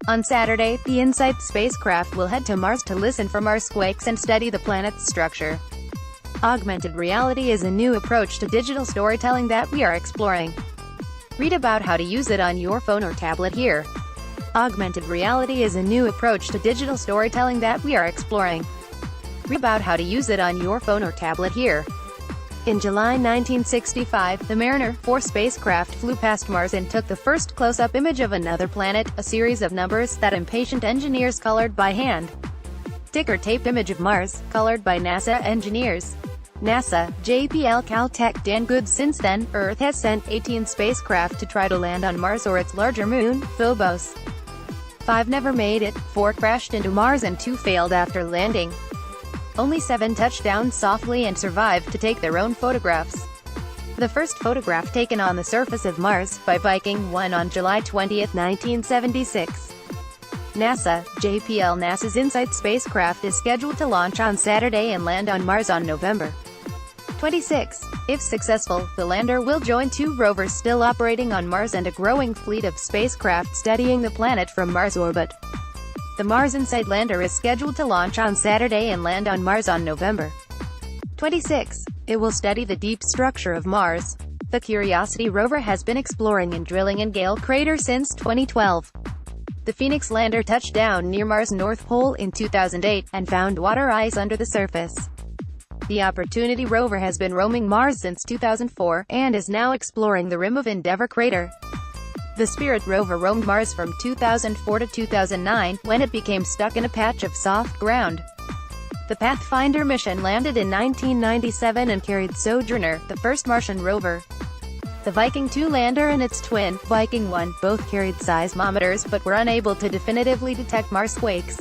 On Saturday, the InSight spacecraft will head to Mars to listen for marsquakes and study the planet's structure. Augmented reality is a new approach to digital storytelling that we are exploring. Read about how to use it on your phone or tablet here. Augmented reality is a new approach to digital storytelling that we are exploring. Read about how to use it on your phone or tablet here. In July 1965, the Mariner 4 spacecraft flew past Mars and took the first close-up image of another planet, a series of numbers that impatient engineers colored by hand. Ticker-tape image of Mars, colored by NASA engineers. NASA, JPL Caltech Dan Good. Since then, Earth has sent 18 spacecraft to try to land on Mars or its larger moon, Phobos. 5 never made it, 4 crashed into Mars and 2 failed after landing. Only 7 touched down softly and survived to take their own photographs. The first photograph taken on the surface of Mars, by Viking 1 on July 20, 1976. NASA, JPL NASA's InSight spacecraft is scheduled to launch on Saturday and land on Mars on November 26. If successful, the lander will join 2 rovers still operating on Mars and a growing fleet of spacecraft studying the planet from Mars orbit. The Mars InSight lander is scheduled to launch on Saturday and land on Mars on November 26. It will study the deep structure of Mars. The Curiosity rover has been exploring and drilling in Gale Crater since 2012. The Phoenix lander touched down near Mars' North Pole in 2008, and found water ice under the surface. The Opportunity rover has been roaming Mars since 2004, and is now exploring the rim of Endeavour Crater. The Spirit rover roamed Mars from 2004 to 2009, when it became stuck in a patch of soft ground. The Pathfinder mission landed in 1997 and carried Sojourner, the first Martian rover. The Viking 2 lander and its twin, Viking 1, both carried seismometers but were unable to definitively detect marsquakes.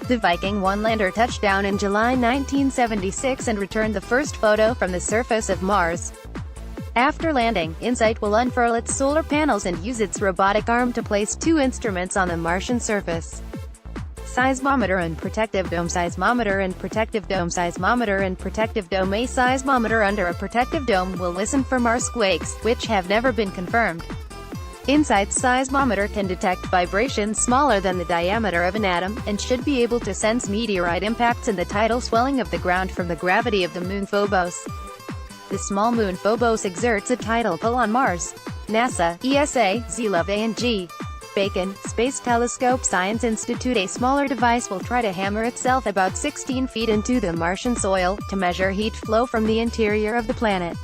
The Viking 1 lander touched down in July 1976 and returned the first photo from the surface of Mars. After landing, InSight will unfurl its solar panels and use its robotic arm to place 2 instruments on the Martian surface. Seismometer and protective dome. Seismometer and protective dome. Seismometer and protective dome. A seismometer under a protective dome will listen for marsquakes, which have never been confirmed. InSight's seismometer can detect vibrations smaller than the diameter of an atom, and should be able to sense meteorite impacts and the tidal swelling of the ground from the gravity of the moon Phobos. The small moon Phobos exerts a tidal pull on Mars. NASA, ESA, ZLOVE and G. Bacon, Space Telescope Science Institute. A smaller device will try to hammer itself about 16 feet into the Martian soil, to measure heat flow from the interior of the planet.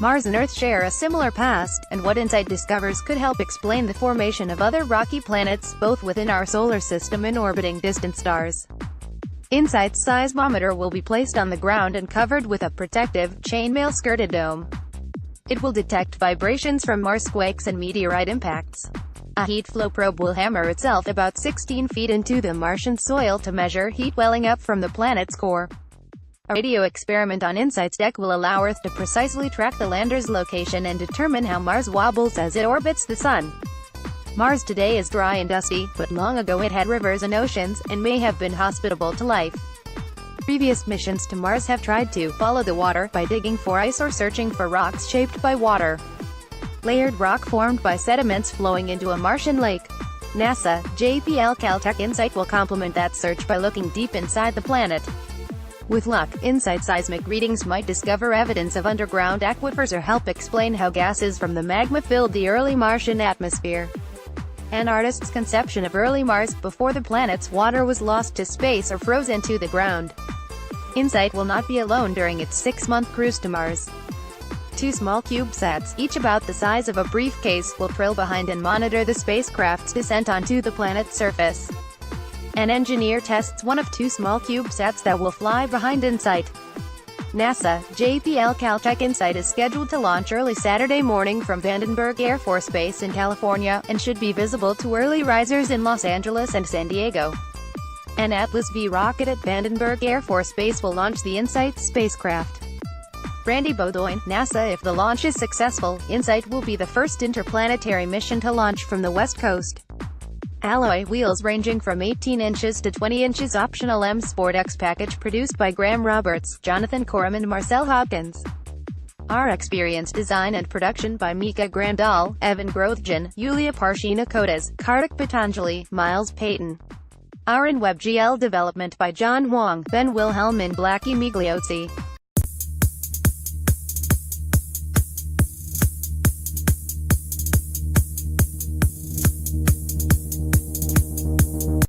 Mars and Earth share a similar past, and what InSight discovers could help explain the formation of other rocky planets, both within our solar system and orbiting distant stars. InSight's seismometer will be placed on the ground and covered with a protective, chainmail-skirted dome. It will detect vibrations from marsquakes and meteorite impacts. A heat flow probe will hammer itself about 16 feet into the Martian soil to measure heat welling up from the planet's core. A radio experiment on InSight's deck will allow Earth to precisely track the lander's location and determine how Mars wobbles as it orbits the Sun. Mars today is dry and dusty, but long ago it had rivers and oceans, and may have been hospitable to life. Previous missions to Mars have tried to follow the water by digging for ice or searching for rocks shaped by water. Layered rock formed by sediments flowing into a Martian lake. NASA, JPL Caltech. InSight will complement that search by looking deep inside the planet. With luck, InSight seismic readings might discover evidence of underground aquifers or help explain how gases from the magma filled the early Martian atmosphere. An artist's conception of early Mars, before the planet's water was lost to space or froze into the ground. InSight will not be alone during its 6-month cruise to Mars. 2 small CubeSats, each about the size of a briefcase, will trail behind and monitor the spacecraft's descent onto the planet's surface. An engineer tests one of 2 small CubeSats that will fly behind InSight. NASA, JPL Caltech. InSight is scheduled to launch early Saturday morning from Vandenberg Air Force Base in California, and should be visible to early risers in Los Angeles and San Diego. An Atlas V rocket at Vandenberg Air Force Base will launch the InSight spacecraft. Randy Bowdoin, NASA. If the launch is successful, InSight will be the first interplanetary mission to launch from the West Coast. Alloy wheels ranging from 18 inches to 20 inches. Optional M Sport X package produced by Graham Roberts, Jonathan Coram and Marcel Hopkins. Our experience design and production by Mika Grandal, Evan Grothjan, Yulia Parshina-Kotas, Kartik Patanjali, Miles Payton. Our in WebGL development by John Wong, Ben Wilhelm and Blackie Migliozzi.